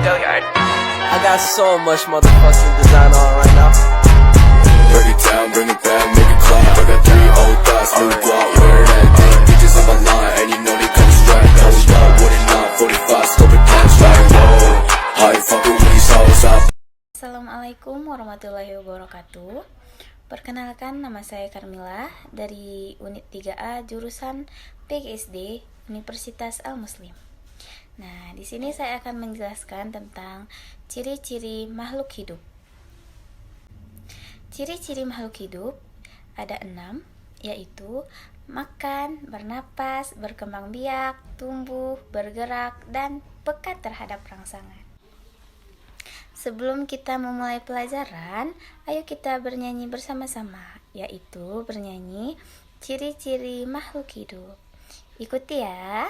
I got so much motherfucking design on right now. Break it down, bring it back, make it clap. I got 3 old thoughts, new guap, wear that thing. Bitches on my line, and you know they come strapped. Hold up, what it not, 45, scope it down, like whoa. How you fucking with these hoes up? Assalamualaikum warahmatullahi wabarakatuh. Perkenalkan, nama saya Karmila dari Unit 3A jurusan PGSD Universitas Al-Muslim. Nah, di sini saya akan menjelaskan tentang ciri-ciri makhluk hidup. Ciri-ciri makhluk hidup ada 6, yaitu makan, bernapas, berkembang biak, tumbuh, bergerak, dan peka terhadap rangsangan. Sebelum kita memulai pelajaran, ayo kita bernyanyi bersama-sama, yaitu bernyanyi ciri-ciri makhluk hidup. Ikuti ya.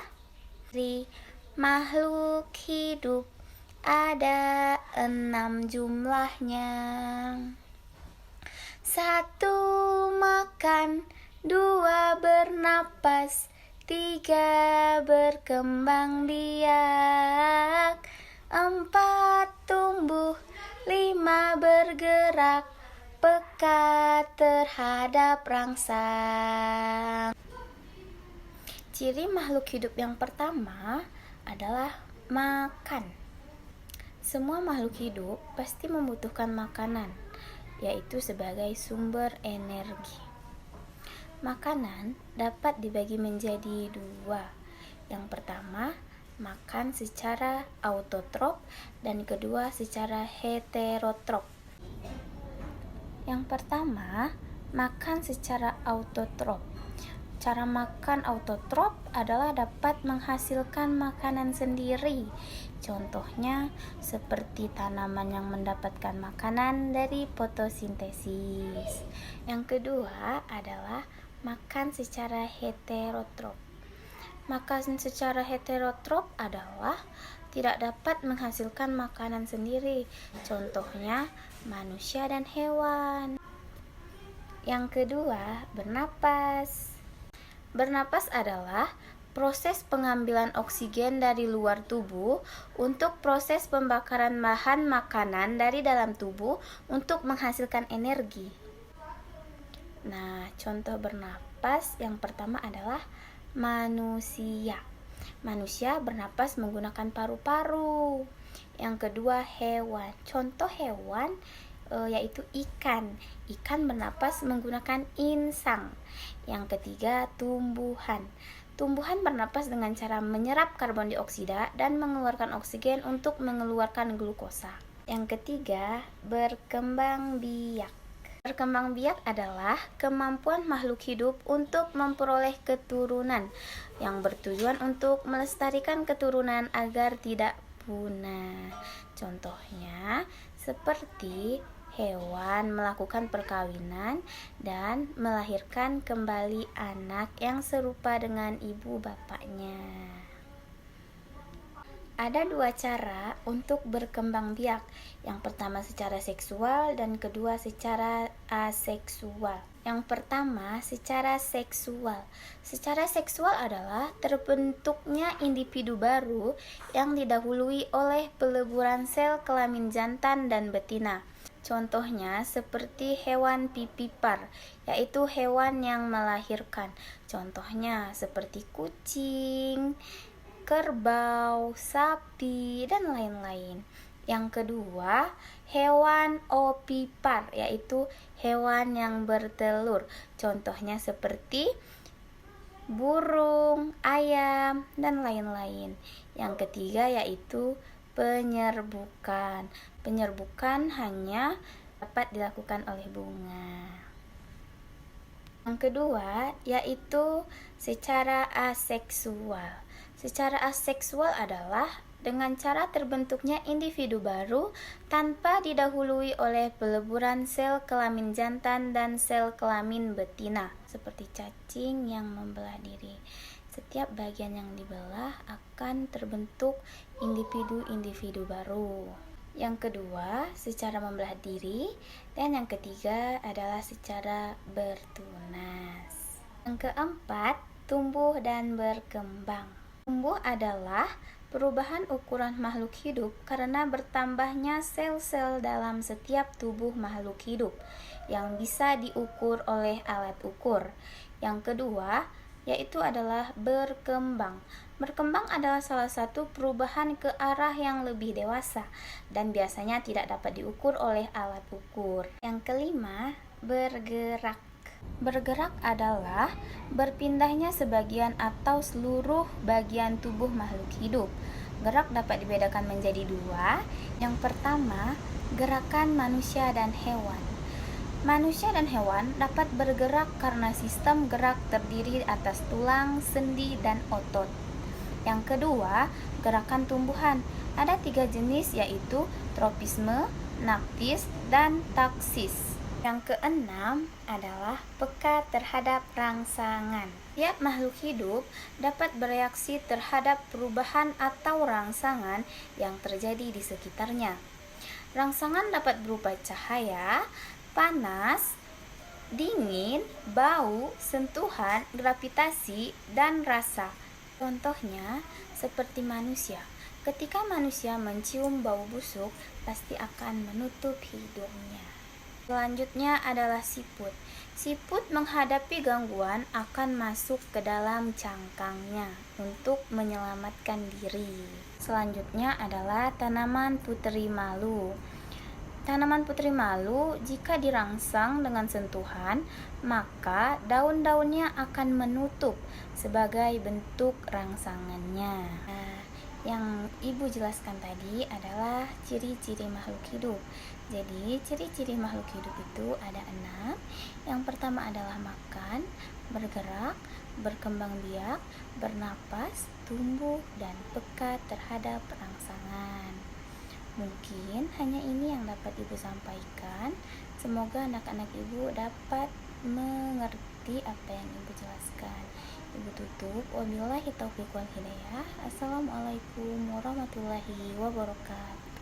Makhluk hidup ada 6 jumlahnya. 1 makan, 2 bernapas, 3 berkembang biak, 4 tumbuh, 5 bergerak, peka terhadap rangsang. Ciri makhluk hidup yang pertama adalah makan. Semua makhluk hidup pasti membutuhkan makanan, yaitu sebagai sumber energi. Makanan dapat dibagi menjadi 2. Yang pertama, makan secara autotrof, dan kedua secara heterotrof. Yang pertama, makan secara autotrof. Cara makan autotrof adalah dapat menghasilkan makanan sendiri. Contohnya seperti tanaman yang mendapatkan makanan dari fotosintesis. Yang kedua adalah makan secara heterotrof. Makan secara heterotrof adalah tidak dapat menghasilkan makanan sendiri. Contohnya manusia dan hewan. Yang kedua, bernapas. Bernapas adalah proses pengambilan oksigen dari luar tubuh untuk proses pembakaran bahan makanan dari dalam tubuh untuk menghasilkan energi. Nah, contoh bernapas yang pertama adalah manusia. Manusia bernapas menggunakan paru-paru. Yang kedua, hewan. Contoh hewan yaitu ikan. Ikan bernapas menggunakan insang. Yang ketiga, tumbuhan. Tumbuhan bernapas dengan cara menyerap karbon dioksida dan mengeluarkan oksigen untuk mengeluarkan glukosa. Yang ketiga, berkembang biak. Berkembang biak adalah kemampuan makhluk hidup untuk memperoleh keturunan yang bertujuan untuk melestarikan keturunan agar tidak punah. Contohnya seperti hewan melakukan perkawinan dan melahirkan kembali anak yang serupa dengan ibu bapaknya. Ada 2 cara untuk berkembang biak. Yang pertama secara seksual dan kedua secara aseksual. Yang pertama secara seksual. Secara seksual adalah terbentuknya individu baru yang didahului oleh peleburan sel kelamin jantan dan betina. Contohnya seperti hewan pipipar, yaitu hewan yang melahirkan. Contohnya seperti kucing, kerbau, sapi, dan lain-lain. Yang kedua, hewan ovipar, yaitu hewan yang bertelur. Contohnya seperti burung, ayam, dan lain-lain. Yang ketiga yaitu penyerbukan. Penyerbukan hanya dapat dilakukan oleh bunga. Yang kedua yaitu secara aseksual. Secara aseksual adalah dengan cara terbentuknya individu baru tanpa didahului oleh peleburan sel kelamin jantan dan sel kelamin betina, seperti cacing yang membelah diri. Setiap bagian yang dibelah akan terbentuk individu-individu baru. Yang kedua, secara membelah diri, dan yang ketiga adalah secara bertunas. Yang keempat, tumbuh dan berkembang. Tumbuh adalah Perubahan ukuran makhluk hidup karena bertambahnya sel-sel dalam setiap tubuh makhluk hidup yang bisa diukur oleh alat ukur. Yang kedua, yaitu adalah berkembang. Berkembang adalah salah satu perubahan ke arah yang lebih dewasa dan biasanya tidak dapat diukur oleh alat ukur. Yang kelima, bergerak. Bergerak adalah berpindahnya sebagian atau seluruh bagian tubuh makhluk hidup. Gerak dapat dibedakan menjadi dua. Yang pertama, gerakan manusia dan hewan. Manusia dan hewan dapat bergerak karena sistem gerak terdiri atas tulang, sendi, dan otot. Yang kedua, gerakan tumbuhan. Ada 3 jenis, yaitu tropisme, naktis, dan taksis. Yang keenam adalah peka terhadap rangsangan. Tiap makhluk hidup dapat bereaksi terhadap perubahan atau rangsangan yang terjadi di sekitarnya. Rangsangan dapat berupa cahaya, panas, dingin, bau, sentuhan, gravitasi, dan rasa. Contohnya seperti manusia. Ketika manusia mencium bau busuk, pasti akan menutup hidungnya. Selanjutnya adalah siput. Siput menghadapi gangguan akan masuk ke dalam cangkangnya untuk menyelamatkan diri. Selanjutnya adalah tanaman puteri malu. Tanaman puteri malu jika dirangsang dengan sentuhan, maka daun-daunnya akan menutup sebagai bentuk rangsangannya. Yang Ibu jelaskan tadi adalah ciri-ciri makhluk hidup. Jadi, ciri-ciri makhluk hidup itu ada 6. Yang pertama adalah makan, bergerak, berkembang biak, bernapas, tumbuh, dan peka terhadap rangsangan. Mungkin hanya ini yang dapat Ibu sampaikan. Semoga anak-anak Ibu dapat mengerti apa yang Ibu jelaskan. Ibu tutup. Wabillahi taufiq wal hidayah. Assalamualaikum warahmatullahi wabarakatuh.